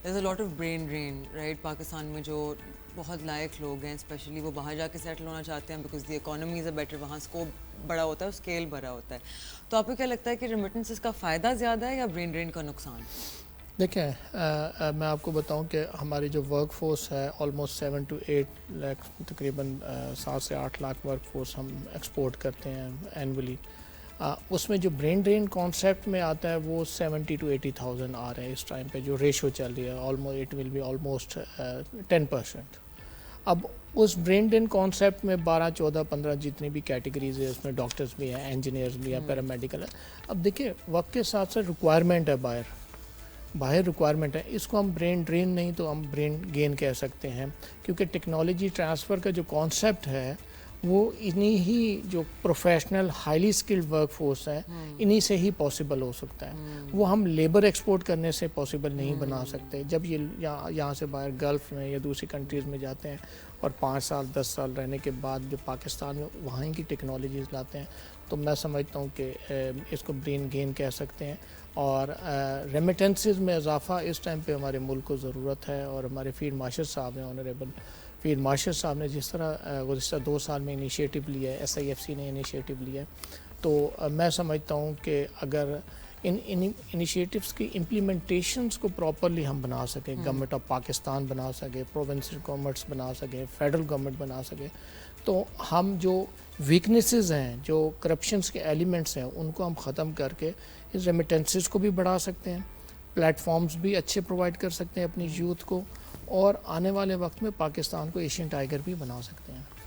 there's a lot of brain drain, right? Pakistan میں جو بہت لائق لوگ ہیں اسپیشلی وہ باہر جا کے سیٹل ہونا چاہتے ہیں because the economies are better, وہاں اسکوپ بڑا ہوتا ہے, اسکیل بڑا ہوتا ہے. تو آپ کو کیا لگتا ہے کہ ریمیٹنسز کا فائدہ زیادہ ہے یا برین ڈرین کا نقصان؟ دیکھیں میں آپ کو بتاؤں کہ ہماری جو ورک فورس ہے آلموسٹ 7 to 8 لاکھ, تقریباً 7 سے 8 لاکھ ورک فورس ہم ایکسپورٹ کرتے ہیں اینولی. اس میں جو برین ڈرین کانسیپٹ میں آتا ہے وہ 70 to 80,000 آ رہے ہیں اس ٹائم پہ, جو ریشو چل رہی ہے almost it will be almost 10%. اب اس برین ڈرین کانسیپٹ میں 12 14 15 جتنی بھی کیٹیگریز ہے اس میں ڈاکٹرز بھی ہیں, انجینئرز بھی ہیں, پیرامیڈیکل ہیں. اب دیکھیں وقت کے ساتھ ساتھ ریکوائرمنٹ ہے باہر ریکوائرمنٹ ہے, اس کو ہم برین ڈرین نہیں تو ہم برین گین کہہ سکتے ہیں, کیونکہ ٹیکنالوجی ٹرانسفر کا جو کانسیپٹ ہے وہ انہی ہی جو professional highly skilled work force ہے انہی سے ہی پاسبل ہو سکتا ہے. وہ ہم لیبر ایکسپورٹ کرنے سے پاسبل نہیں بنا سکتے. جب یہ یہاں سے باہر گلف میں یا دوسری کنٹریز میں جاتے ہیں اور 5 سال 10 سال رہنے کے بعد جو پاکستان میں وہاں کی ٹیکنالوجیز لاتے ہیں, تو میں سمجھتا ہوں کہ اس کو برین گین کہہ سکتے ہیں. اور ریمیٹنسز میں اضافہ اس ٹائم پہ ہمارے ملک کو ضرورت ہے, اور ہمارے فیلڈ مارشل صاحب نے, آنریبل فیلڈ مارشل صاحب نے جس طرح گزشتہ 2 سال میں انیشیٹو لیا ہے, SIFC نے انیشیٹو لیا ہے, تو میں سمجھتا ہوں کہ اگر ان انیشیٹوز کی امپلیمنٹیشنز کو پراپرلی ہم بنا سکیں, گورنمنٹ آف پاکستان بنا سکے, پروونشل گورنمنٹس بنا سکیں, فیڈرل گورنمنٹ بنا سکے, تو ہم جو ویکنیسز ہیں, جو کرپشنز کے ایلیمنٹس ہیں, ان کو ہم ختم کر کے اس ریمیٹنسز کو بھی بڑھا سکتے ہیں, پلیٹ فارمز بھی اچھے پرووائڈ کر سکتے ہیں اپنی یوتھ کو, اور آنے والے وقت میں پاکستان کو ایشین ٹائیگر بھی بنا سکتے ہیں.